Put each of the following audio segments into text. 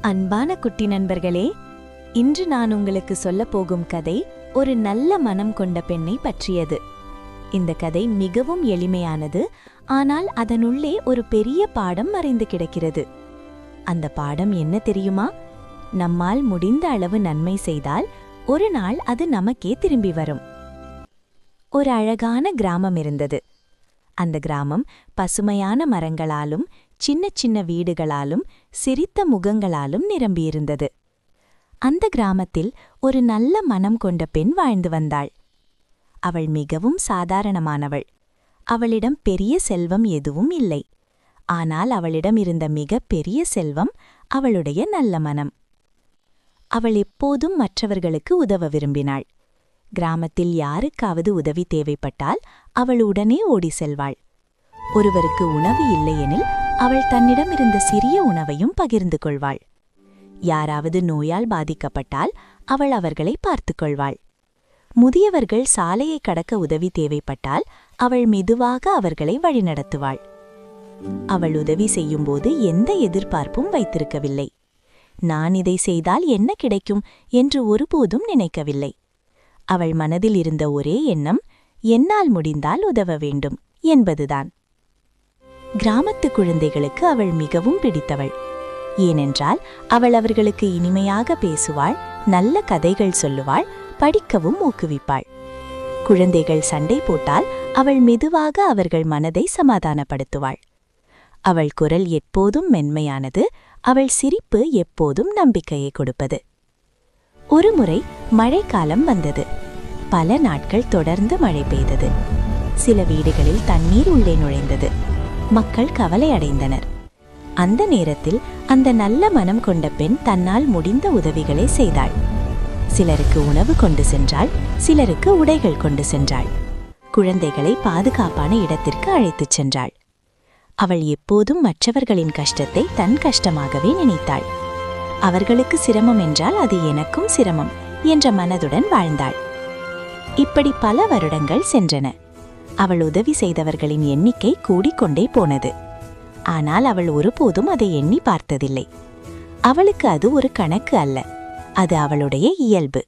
அன்பான குட்டி நண்பர்களே, இன்று நான் உங்களுக்கு சொல்லப் போகும் கதை ஒரு நல்ல மனம் கொண்ட பெண்ணை பற்றியது. இந்த கதை மிகவும் எளிமையானது, ஆனால் அதனுள்ளே ஒரு பெரிய பாடம் மறைந்து கிடக்கிறது. அந்த பாடம் என்ன தெரியுமா? நம்மால் முடிந்த அளவு நன்மை செய்தால் ஒரு நாள் அது நமக்கே திரும்பி வரும். ஒரு அழகான கிராமம் இருந்தது. அந்த கிராமம் பசுமையான மரங்களாலும் சின்ன சின்ன வீடுகளாலும் சிரித்த முகங்களாலும் நிரம்பியிருந்தது. அந்த கிராமத்தில் ஒரு நல்ல மனம் கொண்ட பெண் வாழ்ந்து வந்தாள். அவள் மிகவும் சாதாரணமானவள். அவளிடம் பெரிய செல்வம் எதுவும் இல்லை. ஆனால் அவளிடம் இருந்த மிக பெரிய செல்வம் அவளுடைய நல்ல மனம். அவள் எப்போதும் மற்றவர்களுக்கு உதவ விரும்பினாள். கிராமத்தில் யாருக்காவது உதவி தேவைப்பட்டால் அவள் உடனே ஓடி செல்வாள். ஒருவருக்கு உணவு இல்லையெனில் அவள் தன்னிடமிருந்த சிறிய உணவையும் பகிர்ந்து கொள்வாள். யாராவது நோயால் பாதிக்கப்பட்டால் அவள் அவர்களை பார்த்து கொள்வாள். முதியவர்கள் சாலையை கடக்க உதவி தேவைப்பட்டால் அவள் மெதுவாக அவர்களை வழிநடத்துவாள். அவள் உதவி செய்யும்போது எந்த எதிர்பார்ப்பும் வைத்திருக்கவில்லை. நான் இதை செய்தால் என்ன கிடைக்கும் என்று ஒருபோதும் நினைக்கவில்லை. அவள் மனதில் இருந்த ஒரே எண்ணம், என்னால் முடிந்தால் உதவ வேண்டும் என்பதுதான். கிராமத்து குழந்தைகளுக்கு அவள் மிகவும் பிடித்தவள். ஏனென்றால் அவள் அவர்களுக்கு இனிமையாக பேசுவாள், நல்ல கதைகள் சொல்லுவாள், படிக்கவும் ஊக்குவிப்பாள். குழந்தைகள் சண்டை போட்டால் அவள் மெதுவாக அவர்கள் மனதை சமாதானப்படுத்துவாள். அவள் குரல் எப்போதும் மென்மையானது, அவள் சிரிப்பு எப்போதும் நம்பிக்கையை கொடுப்பது. ஒருமுறை மழைக்காலம் வந்தது. பல நாட்கள் தொடர்ந்து மழை பெய்தது. சில வீடுகளில் தண்ணீர் உள்ளே நுழைந்தது. மக்கள் கவலை அடைந்தனர். அந்த நேரத்தில் அந்த நல்ல மனம் கொண்ட பெண் தன்னால் முடிந்த உதவிகளை செய்தாள். சிலருக்கு உணவு கொண்டு சென்றாள், சிலருக்கு உடைகள் கொண்டு சென்றாள். குழந்தைகளை பாதுகாப்பான இடத்திற்கு அழைத்துச் சென்றாள். அவள் எப்போதும் மற்றவர்களின் கஷ்டத்தை தன் கஷ்டமாகவே நினைத்தாள். அவர்களுக்கு சிரமம் என்றால் அது எனக்கும் சிரமம் என்ற மனதுடன் வாழ்ந்தாள். இப்படி பல வருடங்கள் சென்றன. அவள் உதவி செய்தவர்களின் எண்ணிக்கை கூடிக்கொண்டே போனது. ஆனால் அவள் ஒருபோதும் அதை எண்ணி பார்த்ததில்லை. அவளுக்கு அது ஒரு கணக்கு அல்ல, அது அவளுடைய இயல்பு.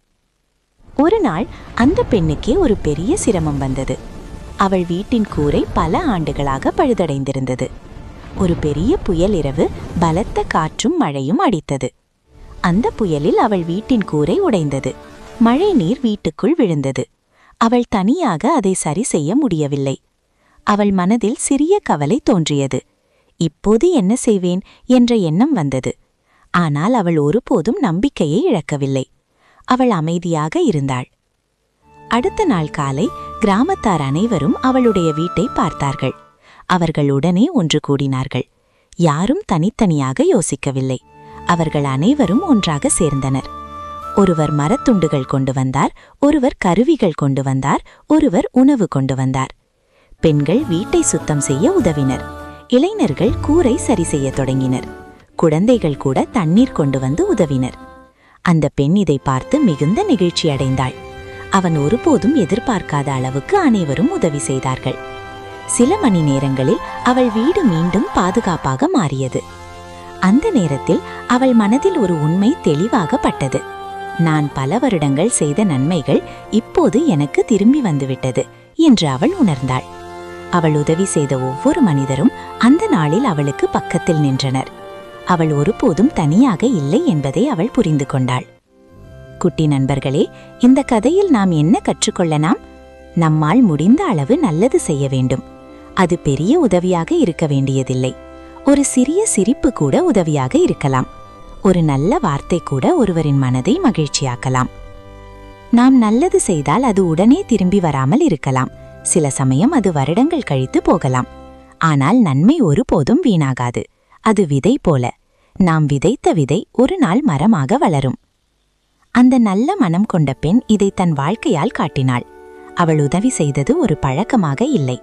ஒரு நாள் அந்த பெண்ணுக்கே ஒரு பெரிய சிரமம் வந்தது. அவள் வீட்டின் கூரை பல ஆண்டுகளாக பழுதடைந்திருந்தது. ஒரு பெரிய புயல் இரவு பலத்த காற்றும் மழையும் அடித்தது. அந்த புயலில் அவள் வீட்டின் கூரை உடைந்தது. மழை நீர் வீட்டுக்குள் விழுந்தது. அவள் தனியாக அதை சரி செய்ய முடியவில்லை. அவள் மனதில் சிறிய கவலை தோன்றியது. இப்போது என்ன செய்வேன் என்ற எண்ணம் வந்தது. ஆனால் அவள் ஒருபோதும் நம்பிக்கையை இழக்கவில்லை. அவள் அமைதியாக இருந்தாள். அடுத்த நாள் காலை கிராமத்தார் அனைவரும் அவளுடைய வீட்டை பார்த்தார்கள். அவர்கள் உடனே ஒன்று கூடினார்கள். யாரும் தனித்தனியாக யோசிக்கவில்லை. அவர்கள் அனைவரும் ஒன்றாக சேர்ந்தனர். ஒருவர் மரத்துண்டுகள் கொண்டு வந்தார், ஒருவர் கருவிகள் கொண்டு வந்தார், ஒருவர் உணவு கொண்டு வந்தார். பெண்கள் வீட்டை சுத்தம் செய்ய உதவினர். இளைஞர்கள் கூரை சரி செய்ய தொடங்கினர். குழந்தைகள் கூட தண்ணீர் கொண்டு வந்து உதவினர். அந்த பெண் இதை பார்த்து மிகுந்த நெகிழ்ச்சி அடைந்தாள். அவன் ஒருபோதும் எதிர்பார்க்காத அளவுக்கு அனைவரும் உதவி செய்தார்கள். சில மணி நேரங்களில் அவள் வீடு மீண்டும் பாதுகாப்பாக மாறியது. அந்த நேரத்தில் அவள் மனதில் ஒரு உண்மை தெளிவாக பட்டது. நான் பல வருடங்கள் செய்த நன்மைகள் இப்போது எனக்கு திரும்பி வந்துவிட்டது என்று அவள் உணர்ந்தாள். அவள் உதவி செய்த ஒவ்வொரு மனிதரும் அந்த நாளில் அவளுக்கு பக்கத்தில் நின்றனர். அவள் ஒருபோதும் தனியாக இல்லை என்பதை அவள் புரிந்து கொண்டாள். குட்டி நண்பர்களே, இந்த கதையில் நாம் என்ன கற்றுக்கொள்ளலாம்? நம்மால் முடிந்த அளவு நல்லது செய்ய வேண்டும். அது பெரிய உதவியாக இருக்க வேண்டியதில்லை. ஒரு சிறிய சிரிப்பு கூட உதவியாக இருக்கலாம். ஒரு நல்ல வார்த்தை கூட ஒருவரின் மனதை மகிழ்ச்சியாக்கலாம். நாம் நல்லது செய்தால் அது உடனே திரும்பி வராமல் இருக்கலாம். சில சமயம் அது வருடங்கள் கழித்து போகலாம். ஆனால் நன்மை ஒருபோதும் வீணாகாது. அது விதை போல. நாம் விதைத்த விதை ஒரு நாள் மரமாக வளரும். அந்த நல்ல மனம் கொண்ட பெண் இதை தன் வாழ்க்கையால் காட்டினாள். அவள் உதவி செய்தது ஒரு பழக்கமாக இல்லை,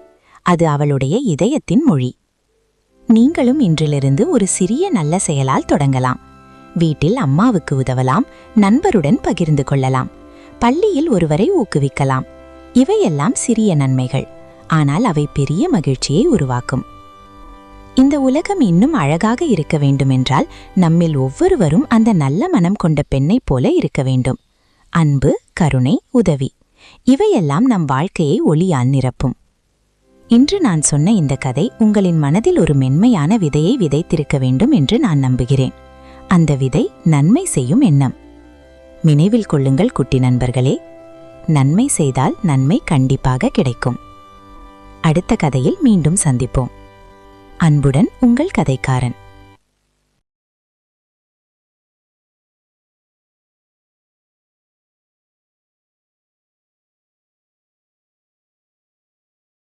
அது அவளுடைய இதயத்தின் மொழி. நீங்களும் இன்றிலிருந்து ஒரு சிறிய நல்ல செயலால் தொடங்கலாம். வீட்டில் அம்மாவுக்கு உதவலாம், நண்பருடன் பகிர்ந்து கொள்ளலாம், பள்ளியில் ஒருவரை ஊக்குவிக்கலாம். இவையெல்லாம் சிறிய நன்மைகள், ஆனால் அவை பெரிய மகிழ்ச்சியை உருவாக்கும். இந்த உலகம் இன்னும் அழகாக இருக்க வேண்டுமென்றால் நம்மில் ஒவ்வொருவரும் அந்த நல்ல மனம் கொண்ட பெண்ணைப் போல இருக்க வேண்டும். அன்பு, கருணை, உதவி இவையெல்லாம் நம் வாழ்க்கையை ஒளியால் நிரப்பும். இன்று நான் சொன்ன இந்த கதை உங்களின் மனதில் ஒரு மென்மையான விதையை விதைத்திருக்க வேண்டும் என்று நான் நம்புகிறேன். அந்த விதை நன்மை செய்யும் எண்ணம். நினைவில் கொள்ளுங்கள் குட்டி நண்பர்களே, நன்மை செய்தால் நன்மை கண்டிப்பாக கிடைக்கும். அடுத்த கதையில் மீண்டும் சந்திப்போம். அன்புடன் உங்கள் கதைக்காரன்.